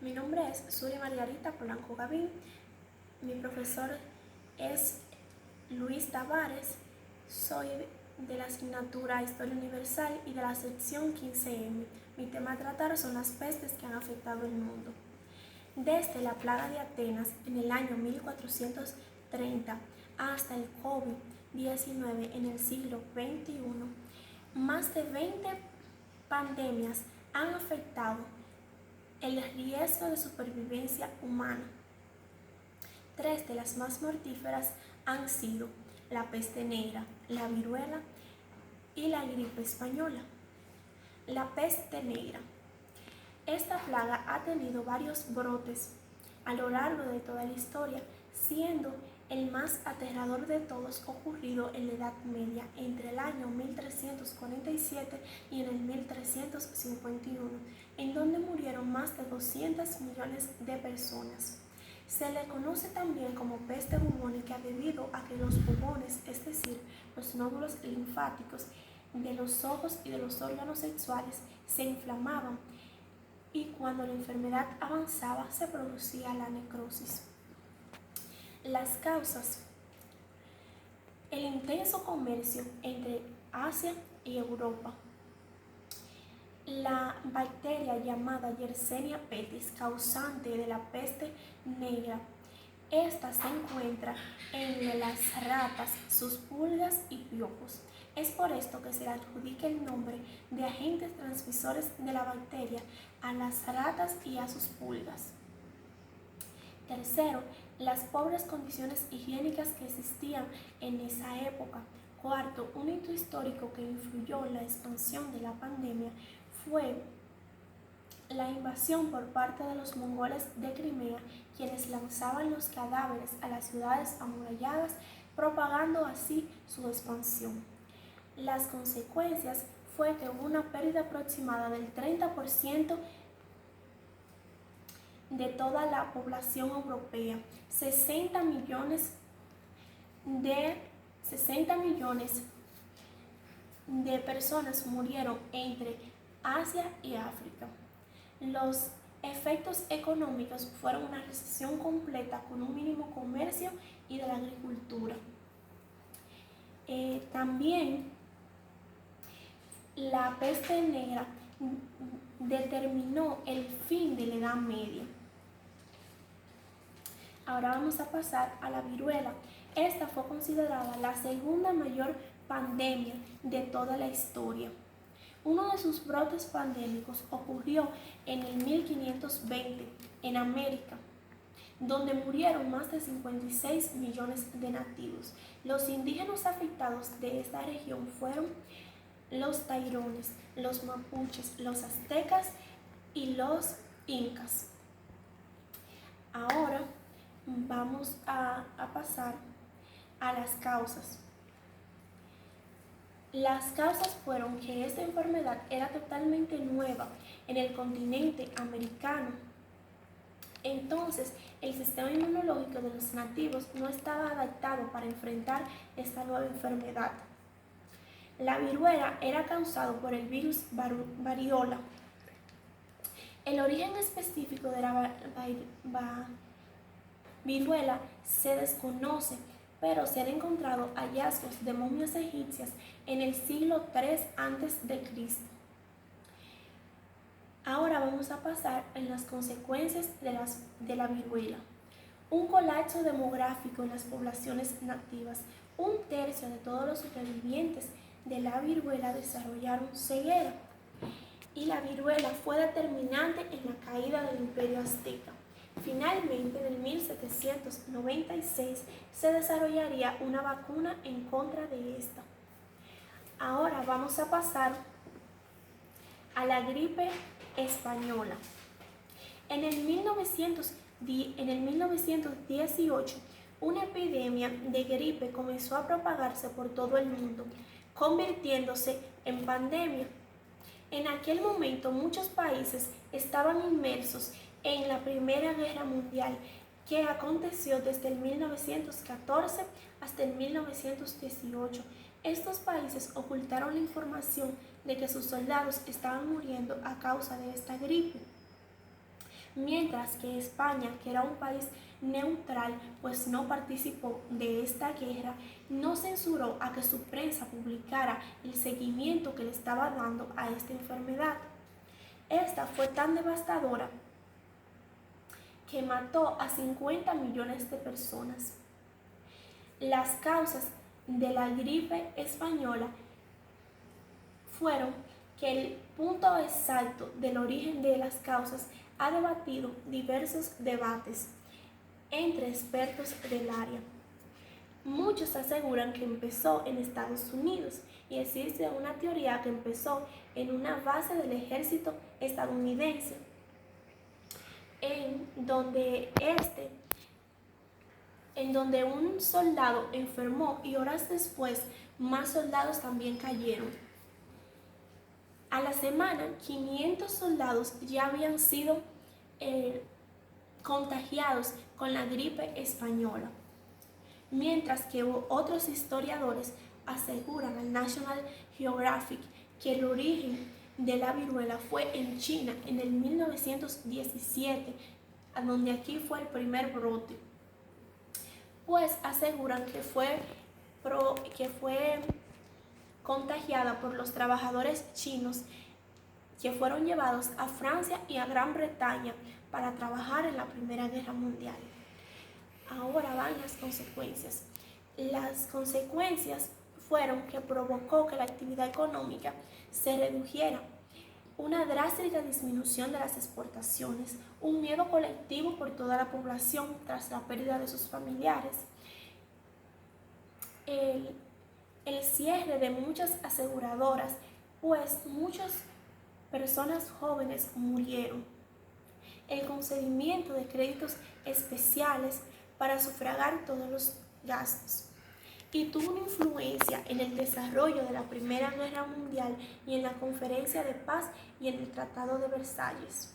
Mi nombre es Suri Margarita Polanco Gavín. Mi profesor es Luis Tavares. Soy de la asignatura Historia Universal y de la sección 15M. Mi tema a tratar son las pestes que han afectado el mundo. Desde la plaga de Atenas en el año 1430 hasta el COVID-19 en el siglo XXI, más de 20 pandemias han afectado el riesgo de supervivencia humana. 3 de las más mortíferas han sido la peste negra, la viruela y la gripe española. La peste negra. Esta plaga ha tenido varios brotes a lo largo de toda la historia, siendo el más aterrador de todos ocurrido en la Edad Media, entre el año 1347 y en el 1351, en donde murieron más de 200 millones de personas. Se le conoce también como peste bubónica debido a que los bubones, es decir, los nódulos linfáticos de los ojos y de los órganos sexuales, se inflamaban y cuando la enfermedad avanzaba se producía la necrosis. Las causas: el intenso comercio entre Asia y Europa. La bacteria llamada Yersinia pestis, causante de la peste negra. Esta se encuentra en las ratas, sus pulgas y piojos. Es por esto que se le adjudica el nombre de agentes transmisores de la bacteria a las ratas y a sus pulgas. Tercero, las pobres condiciones higiénicas que existían en esa época. Cuarto, un hito histórico que influyó en la expansión de la pandemia fue la invasión por parte de los mongoles de Crimea, quienes lanzaban los cadáveres a las ciudades amuralladas, propagando así su expansión. Las consecuencias fue que hubo una pérdida aproximada del 30% de toda la población europea. 60 millones de personas murieron entre Asia y África. Los efectos económicos fueron una recesión completa con un mínimo comercio y de la agricultura. También la peste negra determinó el fin de la Edad Media. Ahora vamos a pasar a la viruela. Esta fue considerada la segunda mayor pandemia de toda la historia. Uno de sus brotes pandémicos ocurrió en el 1520 en América, donde murieron más de 56 millones de nativos. Los indígenas afectados de esta región fueron los tairones, los mapuches, los aztecas y los incas. Ahora vamos a pasar a las causas. Las causas fueron que esta enfermedad era totalmente nueva en el continente americano. Entonces, el sistema inmunológico de los nativos no estaba adaptado para enfrentar esta nueva enfermedad. La viruela era causada por el virus variola. El origen específico de la viruela se desconoce, pero se han encontrado hallazgos de momias egipcias en el siglo III a.C. Ahora vamos a pasar en las consecuencias de la viruela. Un colapso demográfico en las poblaciones nativas. 1/3 de todos los supervivientes de la viruela desarrollaron ceguera. Y la viruela fue determinante en la caída del Imperio Azteca. Finalmente, en el 1796 se desarrollaría una vacuna en contra de esta. Ahora vamos a pasar a la gripe española. En el 1918, una epidemia de gripe comenzó a propagarse por todo el mundo, convirtiéndose en pandemia. En aquel momento, muchos países estaban inmersos en la Primera Guerra Mundial, que aconteció desde el 1914 hasta el 1918. Estos países ocultaron la información de que sus soldados estaban muriendo a causa de esta gripe. mientras que España, que era un país neutral, pues no participó de esta guerra, no censuró a que su prensa publicara el seguimiento que le estaba dando a esta enfermedad. Esta fue tan devastadora que mató a 50 millones de personas. Las causas de la gripe española fueron que el punto exacto del origen de las causas ha debatido diversos debates entre expertos del área. Muchos aseguran que empezó en Estados Unidos y existe una teoría que empezó en una base del ejército estadounidense, en donde un soldado enfermó y horas después más soldados también cayeron. A la semana, 500 soldados ya habían sido contagiados con la gripe española, mientras que otros historiadores aseguran al National Geographic que el origen de la viruela fue en China en el 1917, donde aquí fue el primer brote. Pues aseguran que fue contagiada por los trabajadores chinos que fueron llevados a Francia y a Gran Bretaña para trabajar en la Primera Guerra Mundial. Ahora van las consecuencias. Las consecuencias fueron que provocó que la actividad económica se redujera, una drástica disminución de las exportaciones, un miedo colectivo por toda la población tras la pérdida de sus familiares, el cierre de muchas aseguradoras, pues muchas personas jóvenes murieron, el concedimiento de créditos especiales para sufragar todos los gastos, y tuvo una influencia en el desarrollo de la Primera Guerra Mundial y en la Conferencia de Paz y en el Tratado de Versalles.